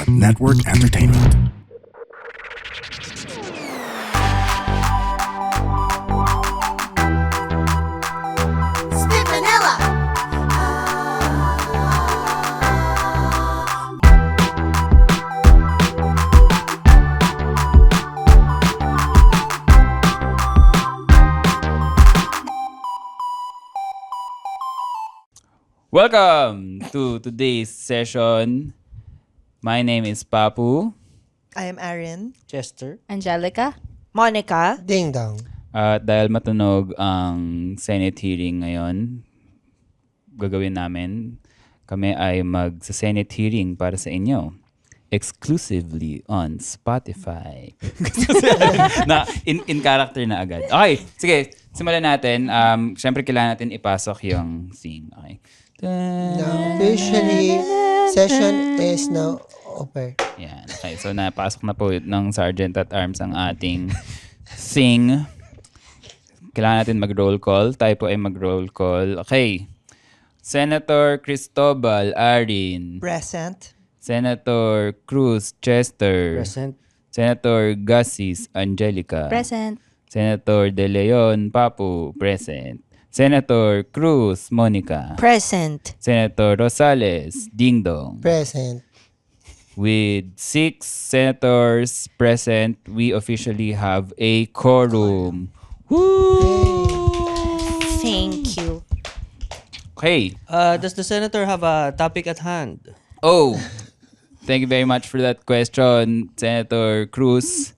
Network Entertainment. Spit Manila. Welcome to today's session. My name is Papu. I am Erin. Chester. Angelica? Monica. Ding dong. At dahil matunog ang Senate hearing ngayon, gagawin namin, kami ay mag-Senate hearing para sa inyo. Exclusively on Spotify. na in character na agad. Okay, sige, simulan natin. Siyempre kailangan natin ipasok yung thing. Okay. Now, officially, session is now over. Yan. Okay, so napasok na po ng Sergeant at Arms ang ating thing. Kailangan natin mag-roll call. Tayo po ay mag-roll call. Okay. Senator Cristobal Arin. Present. Senator Cruz Chester. Present. Senator Gassis Angelica. Present. Senator De Leon Papu. Present. Senator Cruz Monica. Present. Senator Rosales Ding Dong. Present. With 6 senators present, we officially have a quorum. Woo! Thank you. Okay. Does the senator have a topic at hand? Oh, thank you very much for that question, Senator Cruz.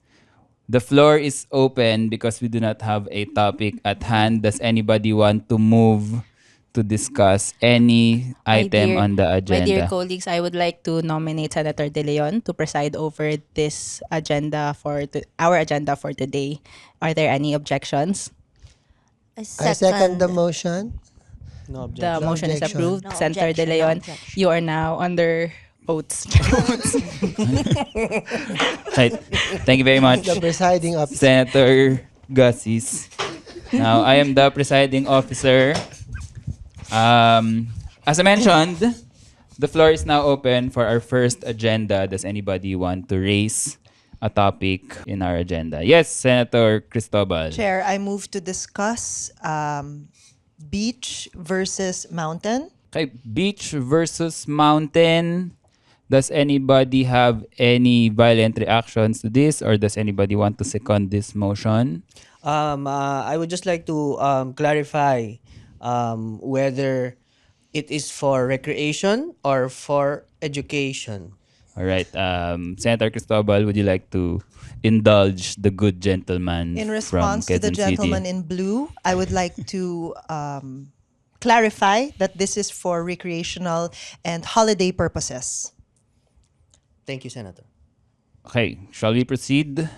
The floor is open because we do not have a topic at hand. Does anybody want to move to discuss any item on the My dear agenda? colleagues, I would like to nominate Senator De Leon to preside over this agenda our agenda for today. Are there any objections? I I second the motion. No objection. The motion is objection. approved. No Senator De objection, no Leon, objection. you are now under oaths. Right. Thank you very much, The presiding officer. Senator Gassis. Now, I am the presiding officer. As I mentioned, the floor is now open for our first agenda. Does anybody want to raise a topic in our agenda? Yes, Senator Cristobal. Chair, I move to discuss beach versus mountain. Okay, beach versus mountain. Does anybody have any violent reactions to this, or does anybody want to second this motion? I would just like to clarify whether it is for recreation or for education. All right, Senator Cristobal, would you like to indulge the good gentleman In from response to the Quezon City? gentleman in blue, I would like to clarify that this is for recreational and holiday purposes. Thank you, Senator. Okay, shall we proceed?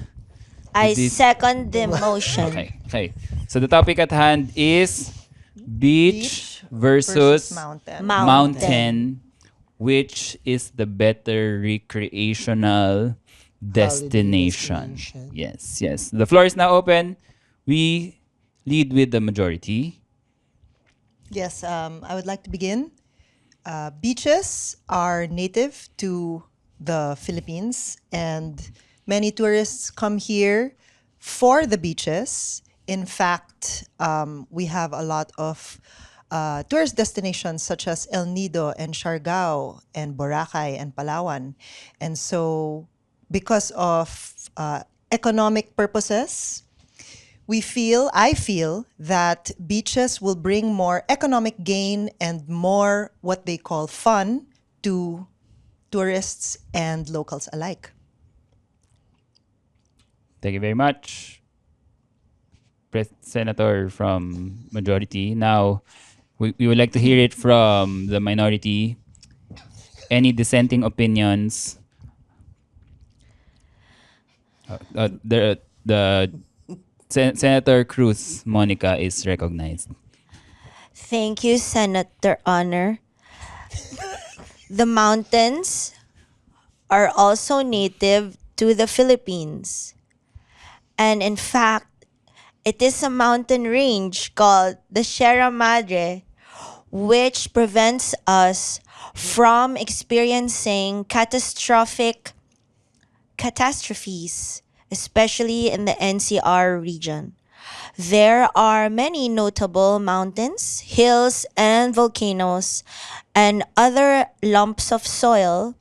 I This- second the motion. Okay. So the topic at hand is beach versus mountain. mountain. Which is the better recreational destination? destination. Yes. The floor is now open. We lead with the majority. Yes, I would like to begin. Beaches are native to the Philippines, and many tourists come here for the beaches. In fact, we have a lot of tourist destinations such as El Nido and Siargao and Boracay and Palawan. And so, because of economic purposes, I feel that beaches will bring more economic gain and more what they call fun to tourists and locals alike. Thank you very much, Senator from majority. Now, we would like to hear it from the minority. Any dissenting opinions? Senator Cruz Monica is recognized. Thank you, Senator Honor. The mountains are also native to the Philippines. And in fact, it is a mountain range called the Sierra Madre, which prevents us from experiencing catastrophes, especially in the NCR region. There are many notable mountains, hills, and volcanoes, and other lumps of soil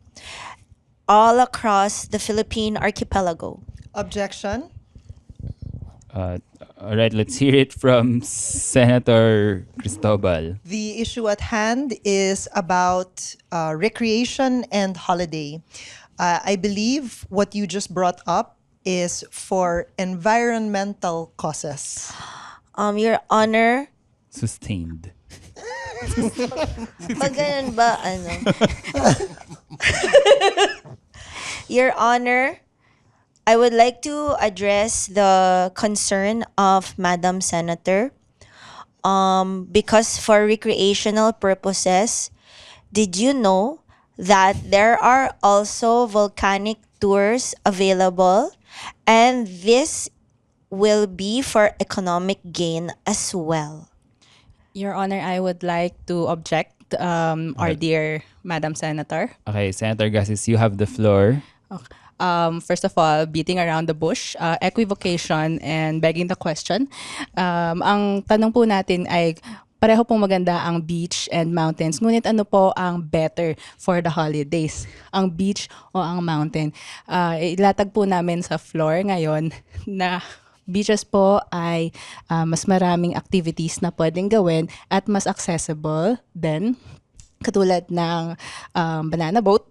all across the Philippine archipelago. Objection. All right, let's hear it from Senator Cristobal. The issue at hand is about recreation and holiday. I believe what you just brought up is for environmental causes. Your Honor, Sustained. pag ganun ba, ano? Your Honor, I would like to address the concern of Madam Senator. Because for recreational purposes, did you know that there are also volcanic tours available, and this will be for economic gain as well? Your Honor, I would like to object, our dear Madam Senator. Okay, Senator Gasis, you have the floor. First of all, beating around the bush, equivocation, and begging the question. Ang tanong po natin ay, pareho pong maganda ang beach and mountains. Ngunit ano po ang better for the holidays? Ang beach o ang mountain? Ilatag po namin sa floor ngayon na beaches po ay mas maraming activities na pwedeng gawin at mas accessible din. Katulad ng banana boat,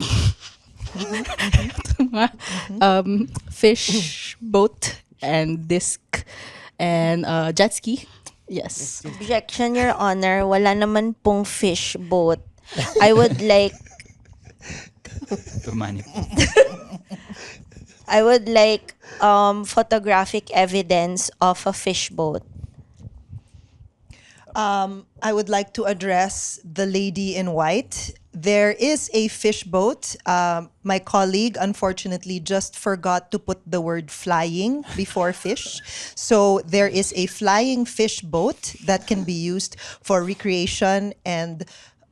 fish boat, and disc, and jet ski. Yes. Objection, Your Honor. Wala naman pong fish boat. I would like Tumani po. photographic evidence of a fish boat. I would like to address the lady in white. There is a fish boat. My colleague, unfortunately, just forgot to put the word flying before fish. So there is a flying fish boat that can be used for recreation and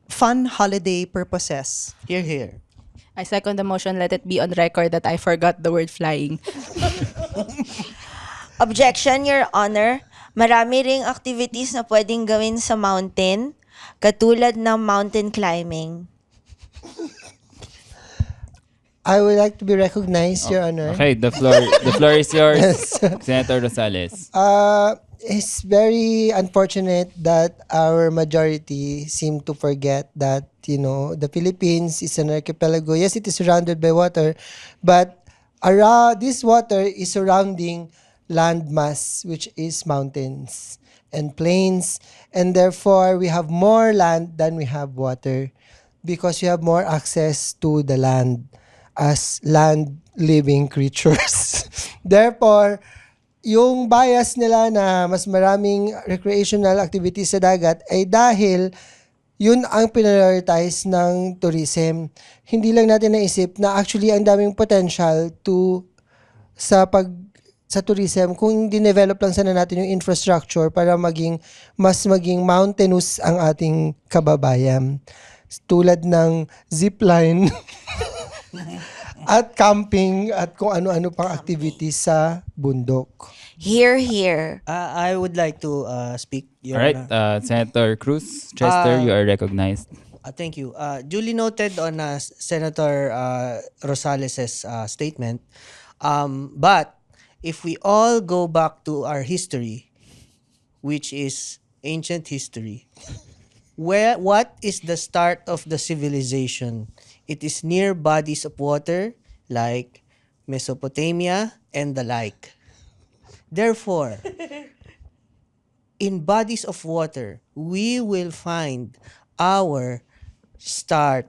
fun holiday purposes. Here, here. I second the motion. Let it be on record that I forgot the word flying. Objection, Your Honor. Marami ring activities na pwedeng gawin sa mountain, katulad ng mountain climbing. I would like to be recognized, Your Honor. Okay, the floor is yours, Senator Rosales. It's very unfortunate that our majority seem to forget that, the Philippines is an archipelago. Yes, it is surrounded by water, but around this water is surrounding land mass, which is mountains and plains, and therefore we have more land than we have water because we have more access to the land as land living creatures. Therefore, yung bias nila na mas maraming recreational activities sa dagat ay dahil yun ang prioritize ng tourism. Hindi lang natin naisip na actually ang daming potential sa tourism kung dinevelop lang sana natin yung infrastructure para maging mountainous ang ating kababayan. Tulad ng zipline at camping at kung ano-ano pang activities sa bundok. Here, here. I would like to speak, Your All right, Honor. Senator Cruz, Chester, you are recognized. Thank you. Duly noted on Senator Rosales' statement. But if we all go back to our history, which is ancient history, what is the start of the civilization? It is near bodies of water like Mesopotamia and the like. Therefore, in bodies of water, we will find our start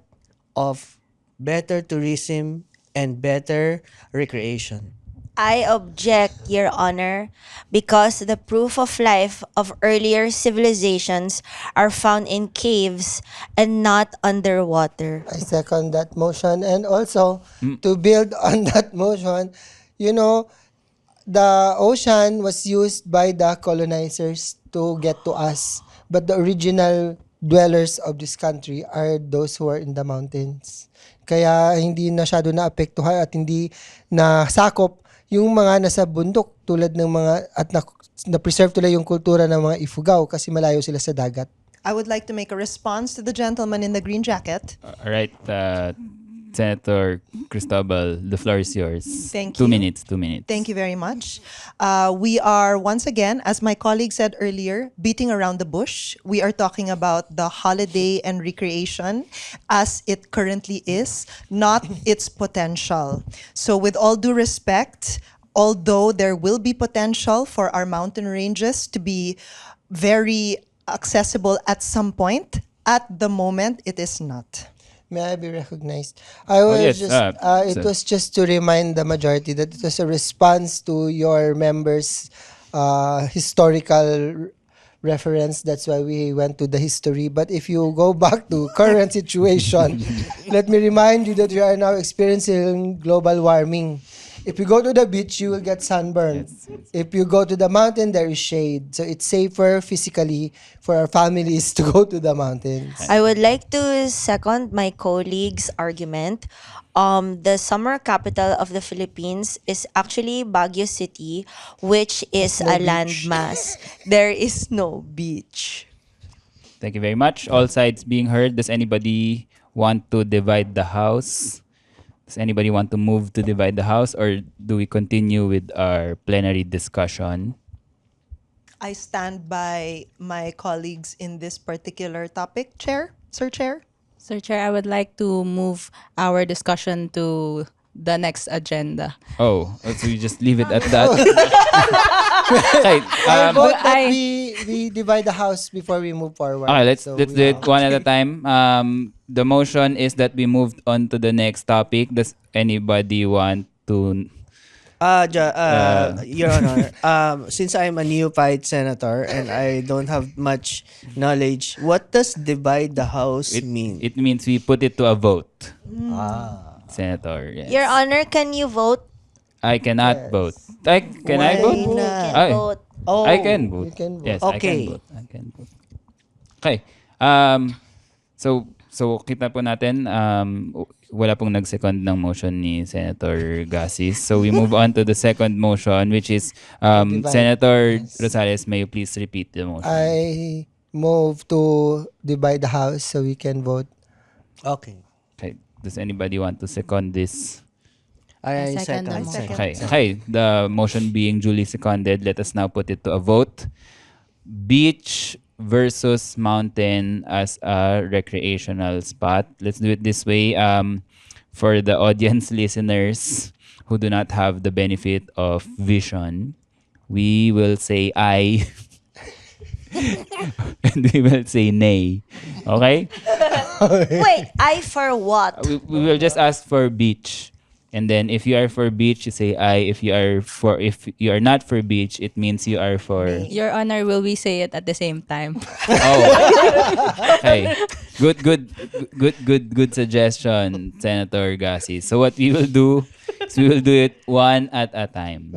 of better tourism and better recreation. I object, Your Honor, because the proof of life of earlier civilizations are found in caves and not underwater. I second that motion. And also, to build on that motion, the ocean was used by the colonizers to get to us. But the original dwellers of this country are those who are in the mountains. Kaya hindi masyado naapektuhan at hindi nasakop yung mga nasa bundok tulad ng mga at na-preserve tuloy yung kultura ng mga Ifugao kasi malayo sila sa dagat. I would like to make a response to the gentleman in the green jacket. All right, Senator Cristobal, the floor is yours. Thank 2 you. minutes, 2 minutes. Thank you very much. We are once again, as my colleague said earlier, beating around the bush. We are talking about the holiday and recreation as it currently is, not its potential. So with all due respect, although there will be potential for our mountain ranges to be very accessible at some point, at the moment it is not. May I be recognized? I was yes, just so- it was just to remind the majority that it was a response to your members' historical reference. That's why we went to the history. But if you go back to current situation, let me remind you that we are now experiencing global warming. If you go to the beach, you will get sunburn. If you go to the mountain, there is shade. So it's safer physically for our families to go to the mountains. I would like to second my colleague's argument. The summer capital of the Philippines is actually Baguio City, which is a landmass. There is no beach. Thank you very much. All sides being heard. Does anybody want to divide the house? Does anybody want to move to divide the house, or do we continue with our plenary discussion? I stand by my colleagues in this particular topic, Sir Chair. Sir Chair, I would like to move our discussion to the next agenda. Oh, so you just leave it at that? Okay, I vote that I- we divide the house before we move forward. okay, let's So do we it one at a time. The motion is that we moved on to the next topic. Does anybody want to? Your Honor, since I'm a neophyte senator and I don't have much knowledge, what does divide the house mean? It means we put it to a vote. Senator, yes. Your Honor, can you vote? I cannot vote. Can I Why vote? You not? can Ay. vote. Oh, I can vote. You can vote. Yes, Okay. I can vote. Okay. So kita po natin, wala pong nag-second ng motion ni Senator Gassis. So we move on to the second motion, which is Divide. Senator Rosales, may you please repeat the motion? I move to divide the house so we can vote. Okay. Okay. Does anybody want to second this? I second the second. motion. Okay. The motion being duly seconded, let us now put it to a vote. Beach versus mountain as a recreational spot. Let's do it this way. For the audience listeners who do not have the benefit of vision, we will say aye. And we will say nay. Okay? Wait, I for what? We will just ask for beach. And then if you are for beach, you say aye. If you are not for beach, it means you are for Your Honor, will we say it at the same time? Oh. Okay. Good suggestion, Senator Gassi. So what we will do is we will do it one at a time.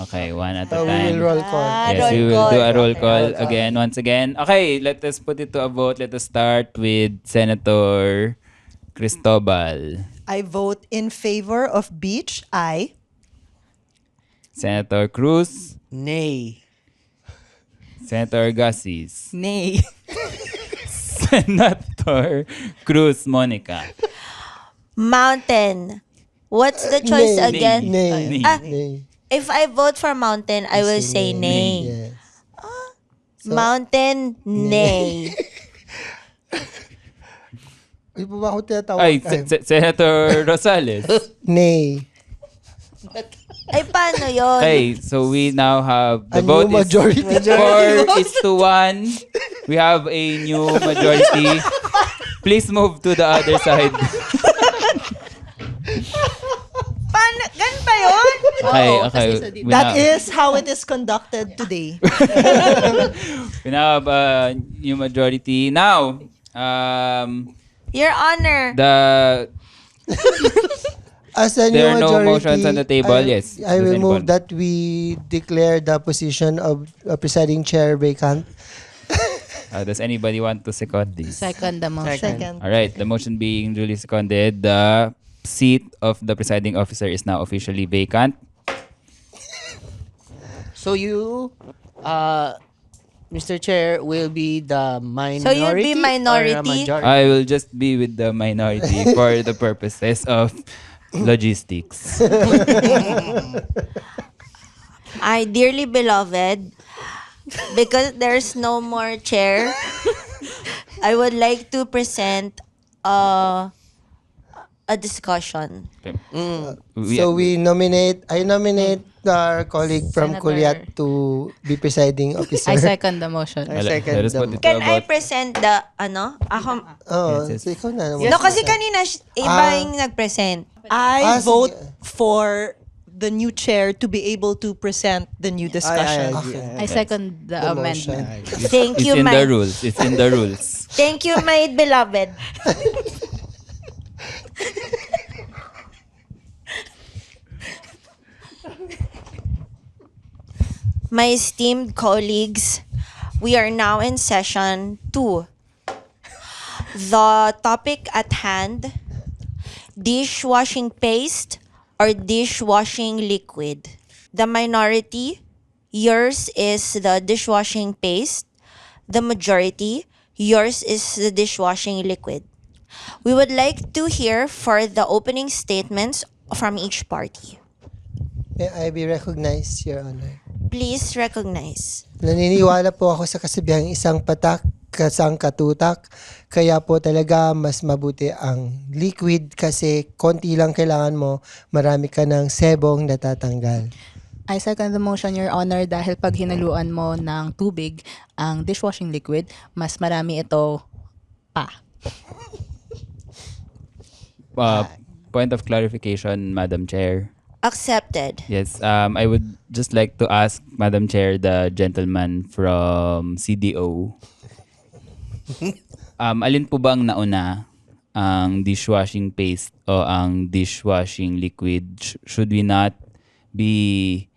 Okay, one at a So we time. will roll call. Yes, we roll will call. do a roll call again, once again. Okay, let us put it to a vote. Let us start with Senator Cristobal. I vote in favor of beach. Aye. Senator Cruz. Nay. Senator Gassis. Nay. Senator Cruz Monica. Mountain. What's the choice Nay. again? Nay. Ah, Nay. If I vote for mountain, I will say nay. Yes. Mountain, nay. Uy, pa ba ako tinatawag? Ay, Senator Rosales. Nay. Ay, paano yun? Okay, so we now have the A new vote majority. is 4-1. We have a new majority. Please move to the other side. Paano? Ganun ba yun? Okay. We That now, is how it is conducted today. we now have a new majority. Now, Your Honor. As a new There are no majority, motions on the table. Yes. I Does will anyone- move that we declare the position of presiding chair vacant. Does anybody want to second this? Second the motion. Second. All right, the motion being duly seconded, the seat of the presiding officer is now officially vacant. So you, Mr. Chair, will be the minority. So you'll be or a minority? majority? I will just be with the minority for the purposes of logistics. I dearly beloved, because there's no more chair, I would like to present a discussion. Okay. So I nominate our colleague from Senator. Kuliat to be presiding officer. I second the motion. I second Let us the put it to Can a I vote. present the, Ako? Oh, Yes, yes. so ikaw na. No, kasi kanina, iba yung nag-present. I sige. vote for the new chair to be able to present the new discussion. I second the motion. amendment. Thank It's you, in my the rules. It's in the rules. Thank you, my beloved. My esteemed colleagues, we are now in session 2. The topic at hand, dishwashing paste or dishwashing liquid. The minority, yours is the dishwashing paste. The majority, yours is the dishwashing liquid. We would like to hear for the opening statements from each party. May I be recognized, Your Honor? Please recognize. Naniniwala po ako sa kasabihang isang patak, kasang katutak. Kaya po talaga mas mabuti ang liquid kasi konti lang kailangan mo, marami ka ng sebong natatanggal. I second the motion, Your Honor, dahil pag hinaluan mo ng tubig ang dishwashing liquid, mas marami ito pa. Point of clarification, Madam Chair. Accepted. Yes, I would just like to ask, Madam Chair, the gentleman from CDO. Alin po ba ang nauna? Ang dishwashing paste o ang dishwashing liquid? Should we not be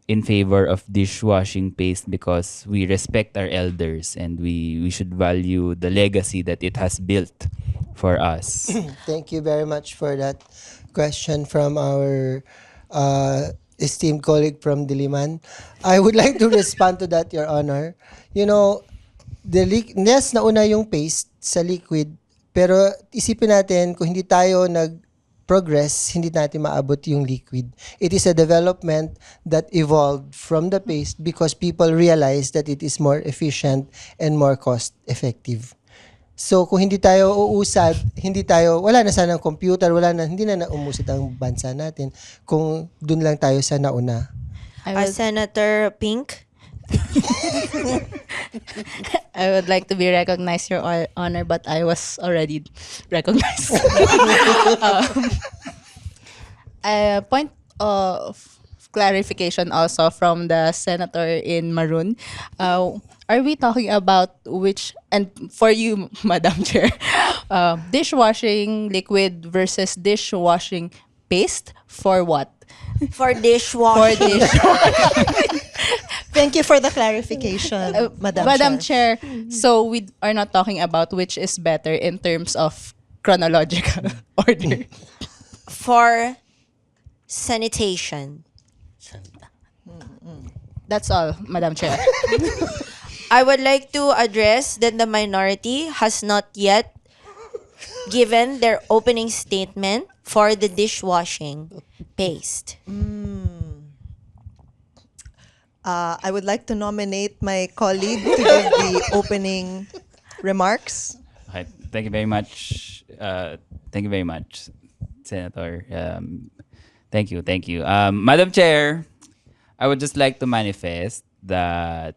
in favor of dishwashing paste because we respect our elders and we should value the legacy that it has built for us? Thank you very much for that question from our esteemed colleague from Diliman. I would like to respond to that, Your Honor. You know, yes, nauna yung paste sa liquid, pero isipin natin, kung hindi tayo nag-progress, hindi natin maabot yung liquid. It is a development that evolved from the paste because people realized that it is more efficient and more cost-effective. So kung hindi tayo uusad, wala na sanang computer, hindi na naumusad ang bansa natin kung dun lang tayo sa nauna. Senator Pink. I would like to be recognized, Your Honor, but I was already recognized. Point of clarification also from the senator in maroon. Are we talking about which, and for you, Madam Chair, dishwashing liquid versus dishwashing paste for what? For For dishwashing. dishwashing. Thank you for the clarification, Madam Chair, so we are not talking about which is better in terms of chronological order. For sanitation. That's all, Madam Chair. I would like to address that the minority has not yet given their opening statement for the dishwashing paste. I would like to nominate my colleague to give the opening remarks. Okay, thank you very much. Thank you very much, Senator. Thank you. Madam Chair, I would just like to manifest that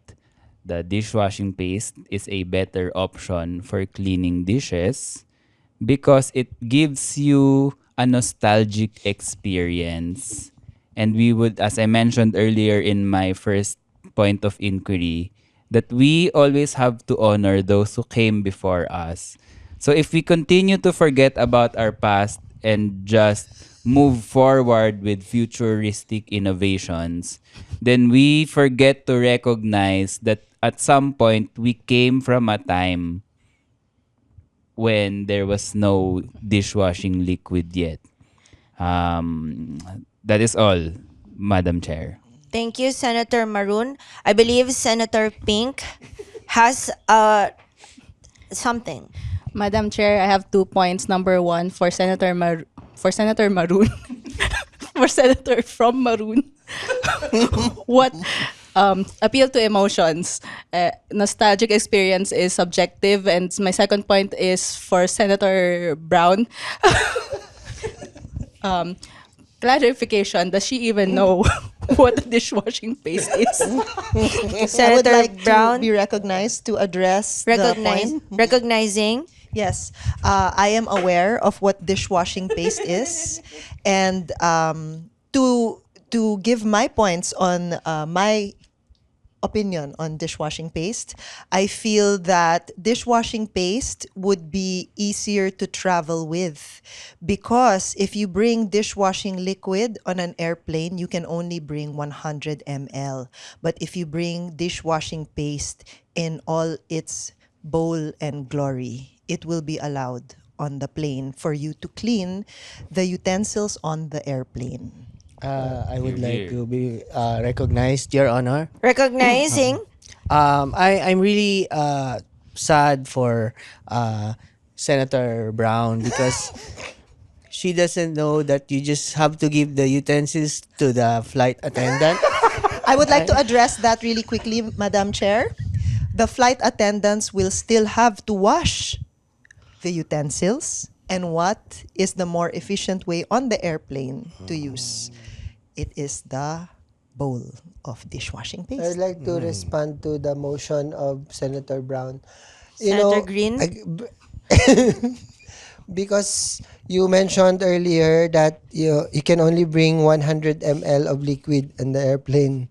the dishwashing paste is a better option for cleaning dishes because it gives you a nostalgic experience. And we would, as I mentioned earlier in my first point of inquiry, that we always have to honor those who came before us. So if we continue to forget about our past and just move forward with futuristic innovations, then we forget to recognize that at some point, we came from a time when there was no dishwashing liquid yet. That is all, Madam Chair. Thank you, Senator Maroon. I believe Senator Pink has something. Madam Chair, I have 2 points. Number one, for Senator Maroon, for Senator from Maroon. What appeal to emotions? Nostalgic experience is subjective, and my second point is for Senator Brown. Clarification: does she even know what a dishwashing paste is? I would Senator like Brown, to be recognized to address the point. recognizing. Yes, I am aware of what dishwashing paste is, and to give my points on my opinion on dishwashing paste, I feel that dishwashing paste would be easier to travel with, because if you bring dishwashing liquid on an airplane, you can only bring 100 ml. But if you bring dishwashing paste in all its bowl and glory, it will be allowed on the plane for you to clean the utensils on the airplane. I would Here, like to be recognized, Your Honor. Recognizing. I'm really sad for Senator Brown because she doesn't know that you just have to give the utensils to the flight attendant. I would like to address that really quickly, Madam Chair. The flight attendants will still have to wash the utensils. And what is the more efficient way on the airplane to use? It is the bowl of dishwashing I'd paste. like to respond to the motion of Senator Brown. Senator Green? Because you mentioned earlier that you can only bring 100 ml of liquid in the airplane.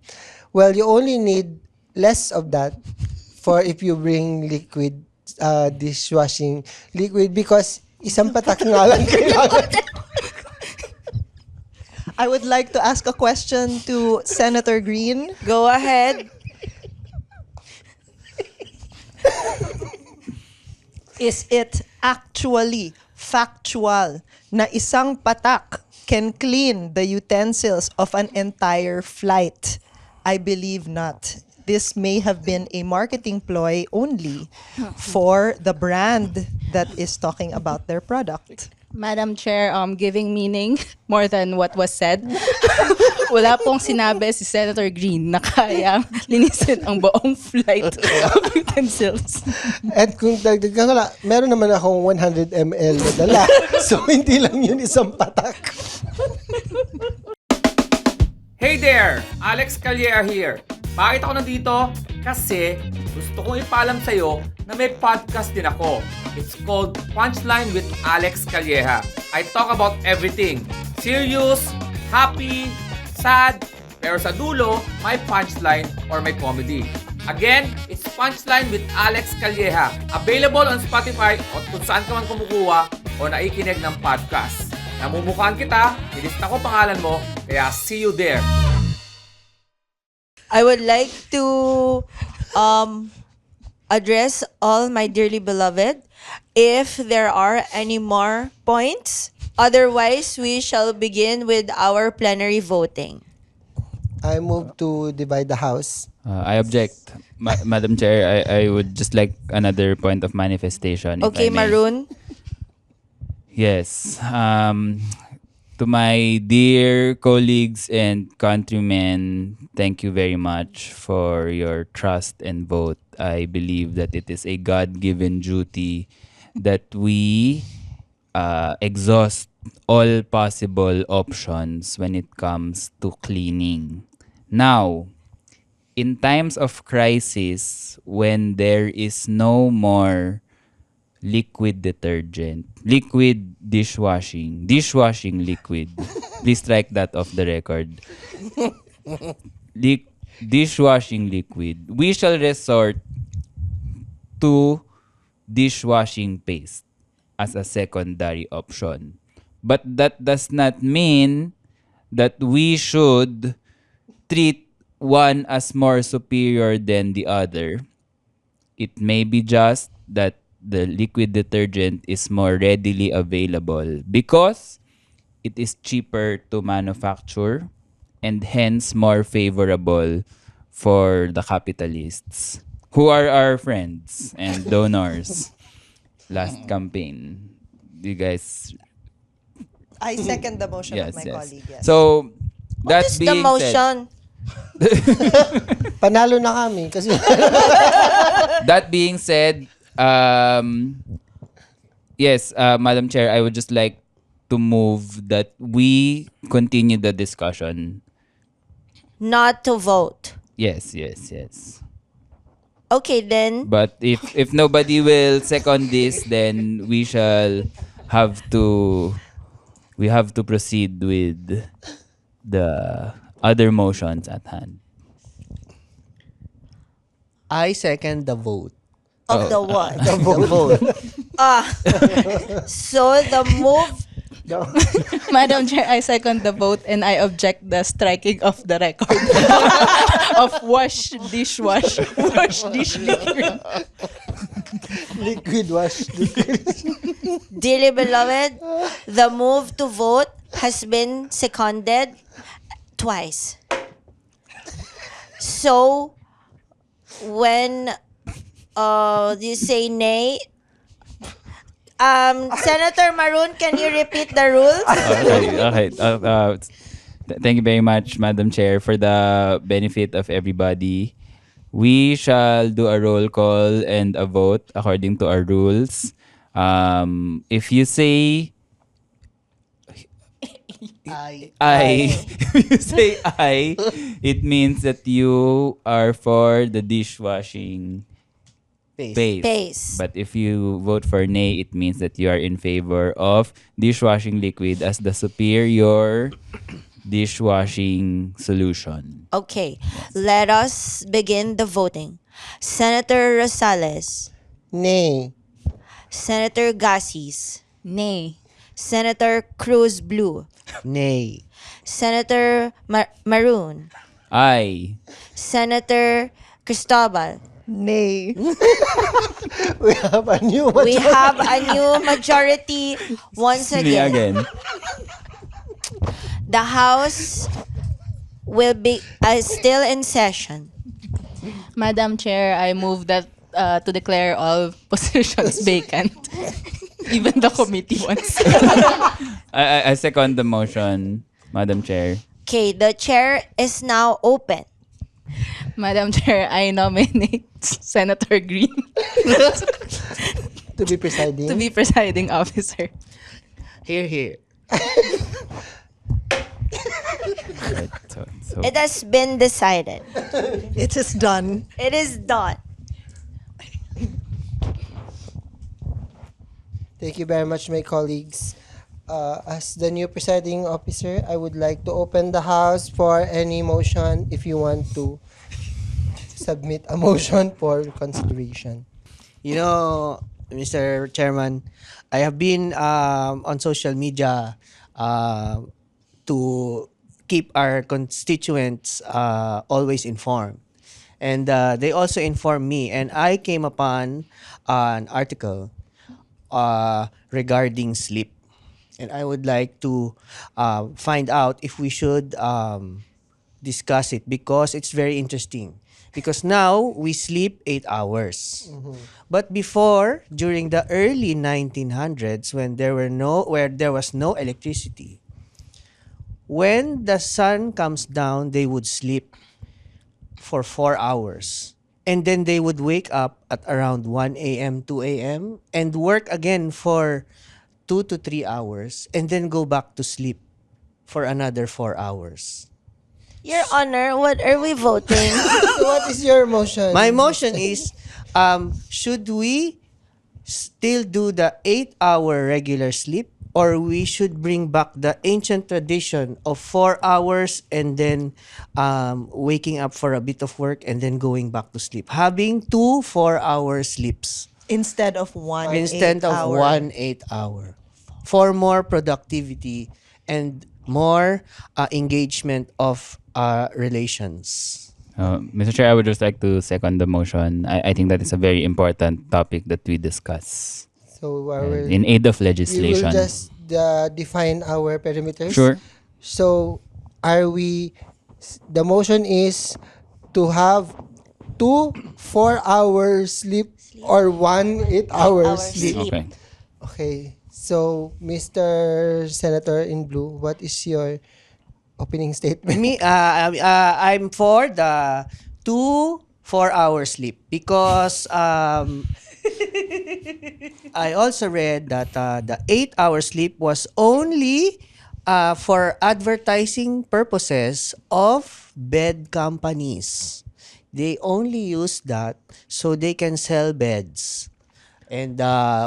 Well, you only need less of that for if you bring liquid, dishwashing liquid, because isang patak nga lang kailangan. I would like to ask a question to Senator Green. Go ahead. Is it actually factual na isang patak can clean the utensils of an entire flight? I believe not. This may have been a marketing ploy only for the brand that is talking about their product. Madam Chair, giving meaning more than what was said. Wala pong sinabi si Senator Green na kayang linisin ang buong flight of utensils. At kung dagdagan ko lang, meron naman akong 100 ml na dala. So, hindi lang yun isang patak. Hey there! Alex Calleja here. Bakit ako nandito? Kasi gusto kong ipaalam sa'yo na may podcast din ako. It's called Punchline with Alex Calleja. I talk about everything. Serious, happy, sad, pero sa dulo, may punchline or may comedy. Again, it's Punchline with Alex Calleja. Available on Spotify o kung saan ka man kumukuha o naikinig ng podcast. Namumukhaan kita, nilista ko pangalan mo, kaya see you there. I would like to address all my dearly beloved. If there are any more points, otherwise we shall begin with our plenary voting. I move to divide the house. I object. Madam Chair, I would just like another point of manifestation. if Okay, I may. Maroon. Yes. To my dear colleagues and countrymen, thank you very much for your trust and vote. I believe that it is a God-given duty that we exhaust all possible options when it comes to cleaning. Now, in times of crisis, when there is no more liquid detergent, liquid dishwashing liquid. Please strike that off the record. Dishwashing liquid. We shall resort to dishwashing paste as a secondary option. But that does not mean that we should treat one as more superior than the other. It may be just that the liquid detergent is more readily available because it is cheaper to manufacture and hence more favorable for the capitalists who are our friends and donors. Last campaign. You guys, I second the motion yes, of my yes. colleague. Yes. So, What that is the being said, motion? Panalo na kami kasi that being said, yes, Madam Chair, I would just like to move that we continue the discussion. Not to vote. Yes, yes, yes. Okay, then. But if nobody will second this, then we have to proceed with the other motions at hand. I second the vote. Of the what? The vote. So the move. Madam Chair, I second the vote and I object the striking of the record of wash, dish liquid. liquid wash. Dearly beloved, the move to vote has been seconded twice. So, when you say nay, Senator Maroon, can you repeat the rules? Okay. Thank you very much, Madam Chair, for the benefit of everybody. We shall do a roll call and a vote according to our rules. If you say I, if you say I, it means that you are for the dishwashing paste. Pace. But if you vote for nay, it means that you are in favor of dishwashing liquid as the superior dishwashing solution. Okay, let us begin the voting. Senator Rosales, Nay. Senator Gassis, Nay. Senator Cruz Blue, Nay. Senator Maroon, I. Senator Cristobal. Nay. We have a new We have a new majority once Me again. again. The House will be still in session. Madam Chair, I move that to declare all positions vacant. Even the committee ones. I second the motion, Madam Chair. Okay, the chair is now open. Madam Chair, I nominate Senator Green to be presiding. to be presiding officer. Here. Right, so It has been decided. It is done. It is done. Thank you very much, my colleagues. As the new presiding officer, I would like to open the House for any motion if you want to submit a motion for consideration. You know, Mr. Chairman, I have been on social media to keep our constituents always informed. And they also informed me, and I came upon an article regarding sleep. And I would like to find out if we should discuss it because it's very interesting. Because now we sleep 8 hours. But before, during the early 1900s, when there was no electricity, when the sun comes down, they would sleep for 4 hours. And then they would wake up at around 1 a.m., 2 a.m., and work again for 2 to 3 hours, and then go back to sleep for another 4 hours. Your Honor, what are we voting? So what is your motion? My motion is, should we still do the 8-hour regular sleep, or we should bring back the ancient tradition of 4 hours and then waking up for a bit of work and then going back to sleep, having 2 4-hour sleeps Instead of one instead of 8-hour. 1 8-hour, for more productivity and more engagement of relations. Mr. Chair, I would just like to second the motion. I think that is a very important topic that we discuss So in aid of we will legislation. just define our perimeters. Sure. So are we? The motion is to have 2 4-hour sleep or 1 8-hour sleep. Okay. Okay. So Mr. Senator in blue, what is your opening statement? I'm for the 2 4-hour sleep because I also read that the 8-hour sleep was only for advertising purposes of bed companies. They only use that so they can sell beds. And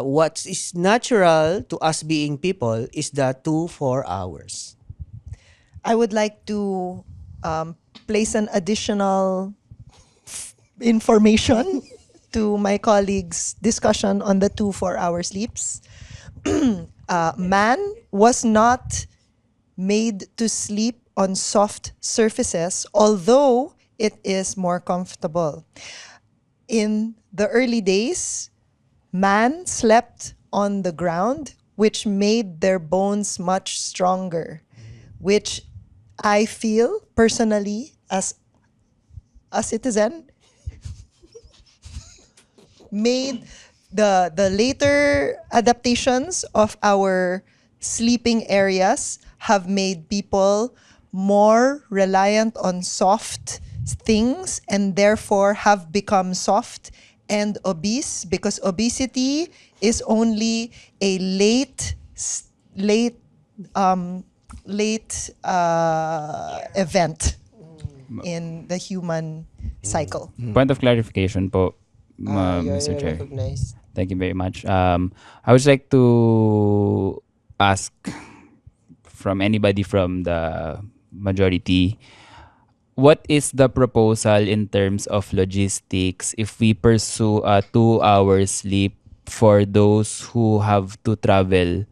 what is natural to us being people is the 2 4 hours. I would like to place an additional information to my colleagues' discussion on the 2 4-hour sleeps. Man was not made to sleep on soft surfaces, although it is more comfortable. In the early days, man slept on the ground, which made their bones much stronger, which I feel personally as a citizen made the later adaptations of our sleeping areas have made people more reliant on soft things and therefore have become soft and obese, because obesity is only a late event in the human cycle. Point of clarification po, Mr. You're Chair. recognized. Thank you very much. I would like to ask from anybody from the majority, what is the proposal in terms of logistics if we pursue a 2-hour sleep for those who have to travel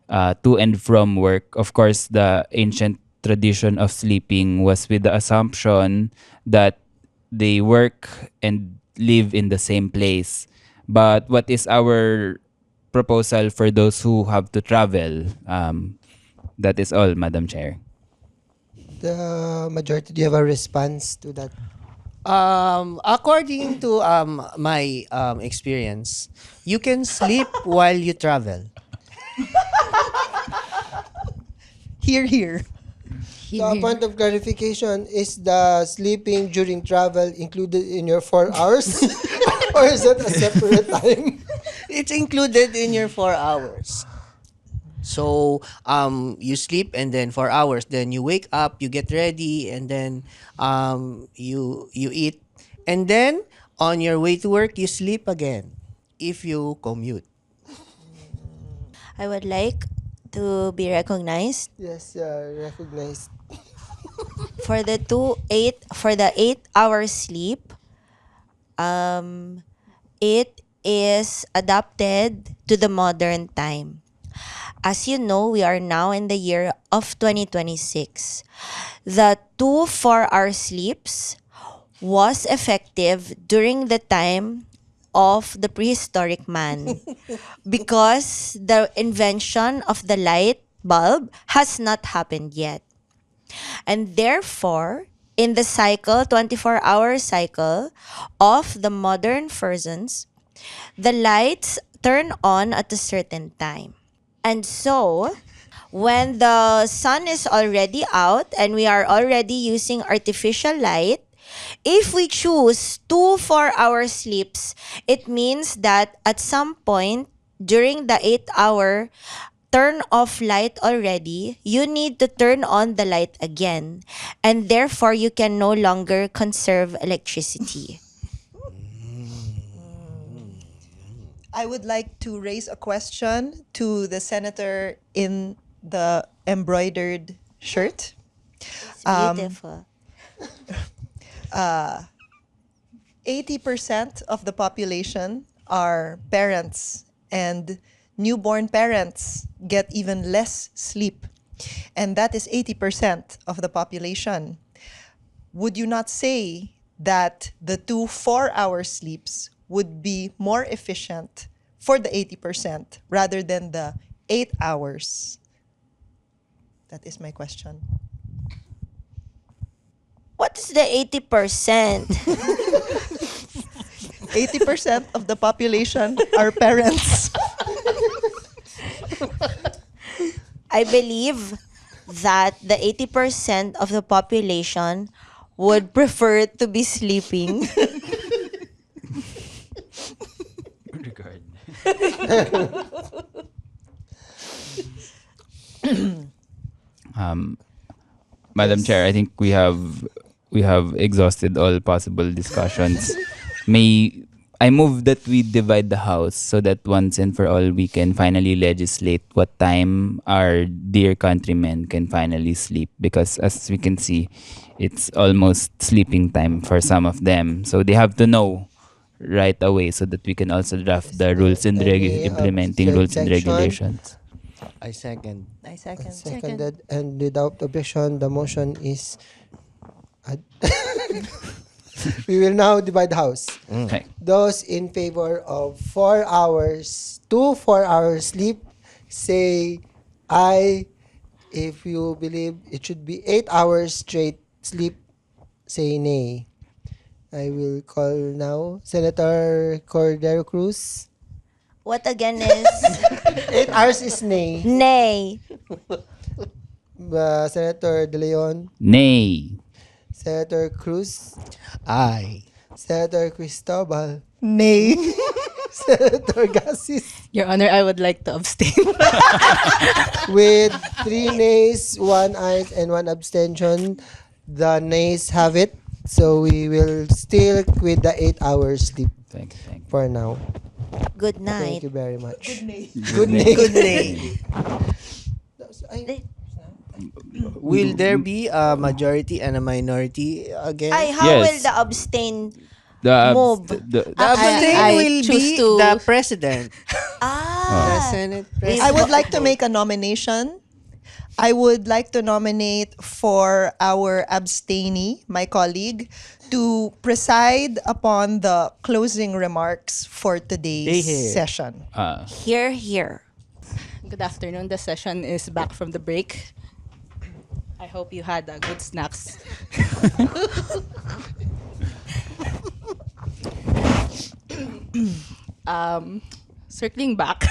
to and from work? Of course, the ancient tradition of sleeping was with the assumption that they work and live in the same place. But what is our proposal for those who have to travel? That is all, Madam Chair. The majority, do you have a response to that? According to my experience, you can sleep while you travel. Here. So a point of clarification, is the sleeping during travel included in your 4 hours? Or is that a separate time? It's included in your 4 hours. So you sleep and then 4 hours, then you wake up, you get ready, and then you eat, and then on your way to work you sleep again if you commute. I would like to be recognized Yes, recognized. for the 8-hour sleep. It is adapted to the modern time. As you know, we are now in the year of 2026. The 2 4-hour sleeps was effective during the time of the prehistoric man because the invention of the light bulb has not happened yet. And therefore, in the 24-hour cycle of the modern persons, the lights turn on at a certain time. And so, when the sun is already out and we are already using artificial light, if we choose 2 4-hour sleeps, it means that at some point during the 8-hour turn off light already, you need to turn on the light again. And therefore, you can no longer conserve electricity. I would like to raise a question to the senator in the embroidered shirt. It's beautiful. 80% of the population are parents, and newborn parents get even less sleep and that is 80% of the population. Would you not say that the 2 4-hour sleeps would be more efficient for the 80% rather than the 8 hours? That is my question. What is the 80%? 80% of the population are parents. I believe that the 80% of the population would prefer to be sleeping. Regard. Madam Chair, I think we have exhausted all possible discussions. I move that we divide the house so that once and for all we can finally legislate what time our dear countrymen can finally sleep, because as we can see, it's almost sleeping time for some of them. So they have to know right away so that we can also draft the rules and implementing rules and objection? regulations. I second. I second. Seconded, and without objection, the motion is. We will now divide the house. Okay. Those in favor of 4 hours, 2 4-hour sleep, say aye. If you believe it should be 8 hours straight sleep, say nay. I will call now Senator Cordero Cruz. What again is 8 hours is nay. nay? Senator De Leon, Nay. Senator Cruz, Aye. Senator Cristobal, Nay. Senator Gassis. Your Honor, I would like to abstain. With 3 nays, 1 ayes, and 1 abstention, the nays have it. So we will still with the 8 hours sleep Thank you. for now. Good Thank night. you very much. Good nay. Good day. Will there be a majority and a minority again? Ay, how Yes. will the abstain The move? The abstain I will choose be to- the president. The Ah, Senate I president. would like to make a nomination. I would like to nominate for our abstainee, my colleague, to preside upon the closing remarks for today's Hey. session. here, here. Good afternoon. The session is back from the break. I hope you had good snacks. Circling back,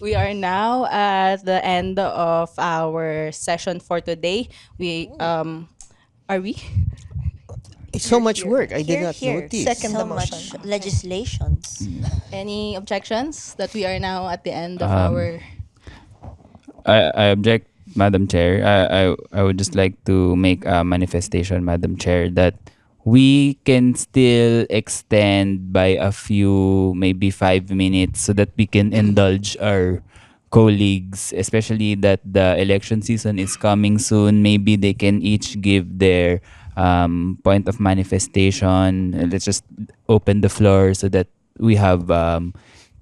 we are now at the end of our session for today. Are we? It's so much work. I did Here, not here. notice. Second So the much motion. legislations. Any objections that we are now at the end of our? I object, Madam Chair. I would just like to make a manifestation, Madam Chair, that we can still extend by a few, maybe 5 minutes, so that we can indulge our colleagues, especially that the election season is coming soon. Maybe they can each give their point of manifestation. Let's just open the floor so that we have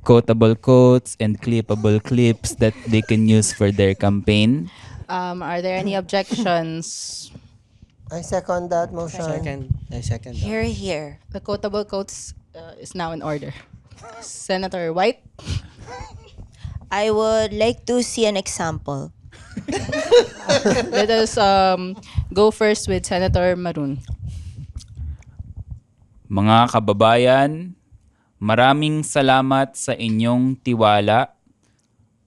quotable quotes and clippable clips that they can use for their campaign. Are there any objections? I second that motion. I second. that. Here, here. The quotable quotes is now in order. Senator White. I would like to see an example. Let us go first with Senator Maroon. Mga kababayan, maraming salamat sa inyong tiwala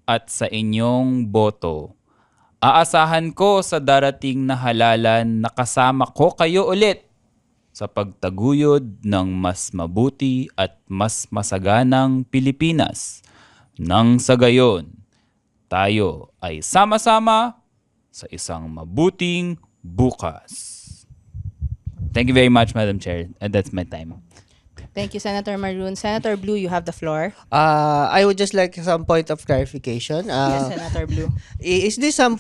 at sa inyong boto. Aasahan ko sa darating na halalan na kasama ko kayo ulit sa pagtaguyod ng mas mabuti at mas masaganang Pilipinas. Nang sa gayon, tayo ay sama-sama sa isang mabuting bukas. Thank you very much, Madam Chair. And that's my time. Thank you, Senator Maroon. Senator Blue, you have the floor. I would just like some point of clarification. Yes, Senator Blue. Is this some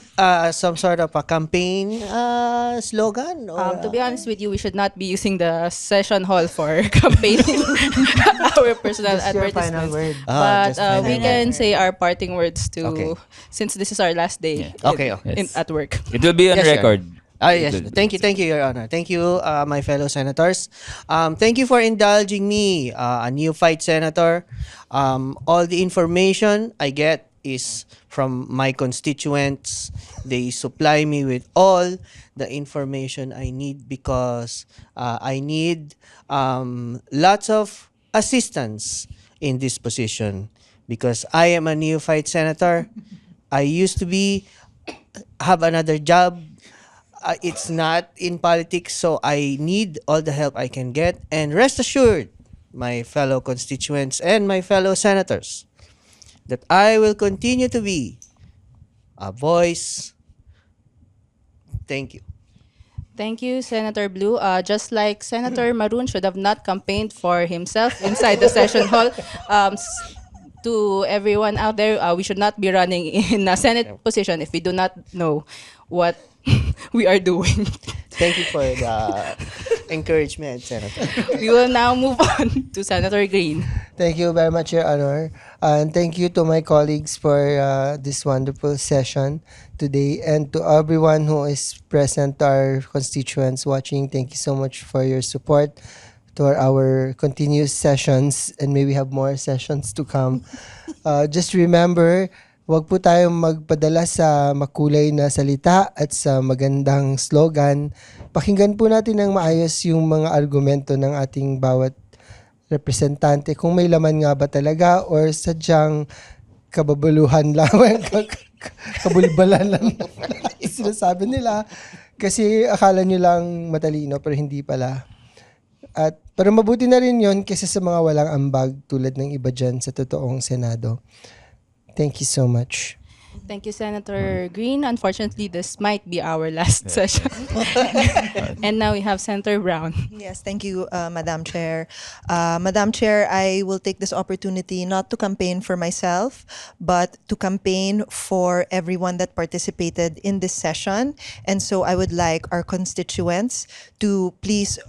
sort of a campaign slogan? Or, To be honest with you, we should not be using the session hall for campaigning our personal Just your final advertisements. word. But just final we can say our parting words to, Okay. since this is our last day Okay. Yes. at work. It will be on Yes, sir. record. Yes. Thank you, Your Honor. Thank you, my fellow senators. Thank you for indulging me, a neophyte senator. All the information I get is from my constituents. They supply me with all the information I need because I need lots of assistance in this position because I am a neophyte senator. I used to have another job. It's not in politics, so I need all the help I can get. And rest assured, my fellow constituents and my fellow senators, that I will continue to be a voice. Thank you. Thank you, Senator Blue. Just like Senator Maroon should have not campaigned for himself inside the session hall, to everyone out there, we should not be running in a Senate position if we do not know what we are doing. Thank you for the encouragement, Senator. We will now move on to Senator Green. Thank you very much, Your Honor. And thank you to my colleagues for this wonderful session today. And to everyone who is present, to our constituents watching, thank you so much for your support to our continuous sessions. And may we have more sessions to come. Just remember, wag po tayong magpadala sa makulay na salita at sa magandang slogan. Pakinggan po natin ng maayos yung mga argumento ng ating bawat representante. Kung may laman nga ba talaga or sadyang kababuluhan lang, kabulbalan lang sinasabi nila. Kasi akala nyo lang matalino pero hindi pala. Pero mabuti na rin yon kaysa sa mga walang ambag tulad ng iba dyan sa totoong Senado. Thank you so much. Thank you, Senator Green. Unfortunately, this might be our last session. And now we have Senator Brown. Yes, thank you, Madam Chair. Madam Chair, I will take this opportunity not to campaign for myself, but to campaign for everyone that participated in this session. And so I would like our constituents to please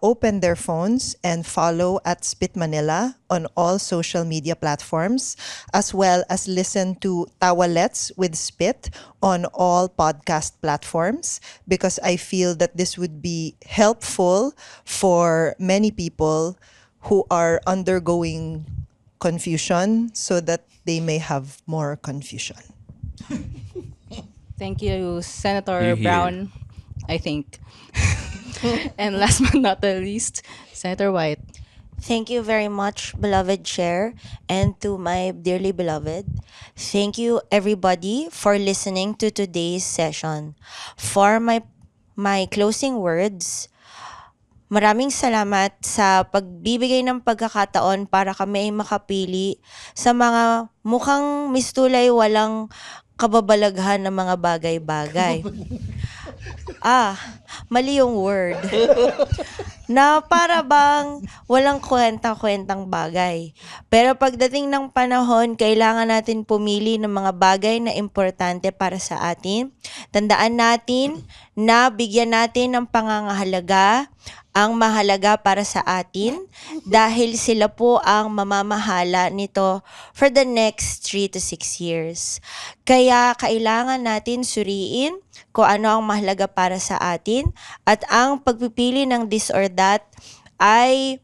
open their phones and follow at Spit Manila on all social media platforms, as well as listen to Tawalets with Spit on all podcast platforms, because I feel that this would be helpful for many people who are undergoing confusion so that they may have more confusion. Thank you, Senator Hear, hear. Brown, I think. And last but not the least, Senator White. Thank you very much, beloved Chair, and to my dearly beloved. Thank you, everybody, for listening to today's session. For my closing words, maraming salamat sa pagbibigay ng pagkakataon para kami ay makapili sa mga mukhang mistulay walang kababalaghan ng mga bagay-bagay. Mali yung word. Na para bang walang kwentang-kwentang bagay. Pero pagdating ng panahon, kailangan natin pumili ng mga bagay na importante para sa atin. Tandaan natin na bigyan natin ng pangangahalaga ang mahalaga para sa atin dahil sila po ang mamamahala nito for the next 3 to 6 years. Kaya kailangan natin suriin kung ano ang mahalaga para sa atin at ang pagpipili ng this or that ay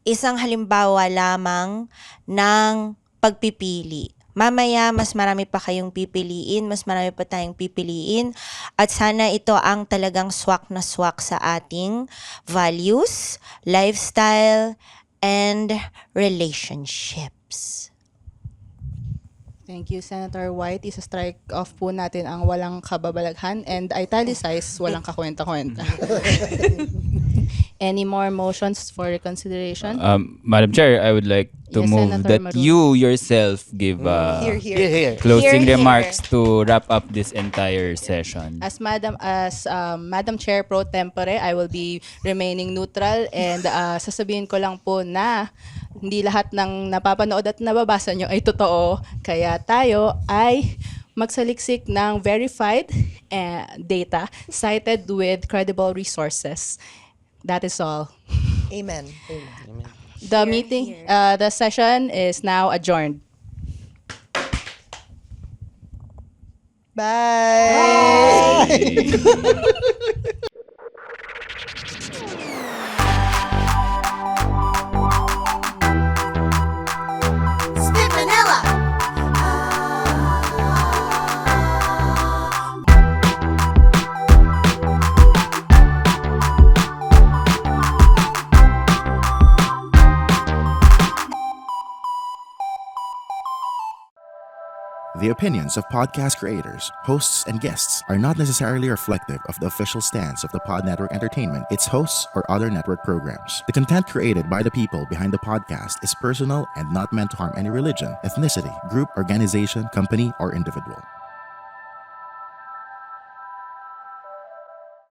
isang halimbawa lamang ng pagpipili. Mamaya, mas marami pa kayong pipiliin, mas marami pa tayong pipiliin at sana ito ang talagang swak na swak sa ating values, lifestyle, and relationships. Thank you, Senator White. Isa-strike off po natin ang walang kababalaghan and italicize walang kakwenta-kwenta. Any more motions for reconsideration? Madam Chair, I would like to Yes, move Senator that Maroon. you yourself give Here, Here, here. closing Here, here. remarks to wrap up this entire session. As Madam Chair Pro Tempore, I will be remaining neutral and sasabihin ko lang po na hindi lahat ng napapanood at nababasa nyo ay totoo. Kaya tayo ay magsaliksik ng verified data cited with credible resources. That is all. Amen. The the session is now adjourned. Bye. Spit Manila. The opinions of podcast creators, hosts, and guests are not necessarily reflective of the official stance of the Pod Network Entertainment, its hosts, or other network programs. The content created by the people behind the podcast is personal and not meant to harm any religion, ethnicity, group, organization, company, or individual.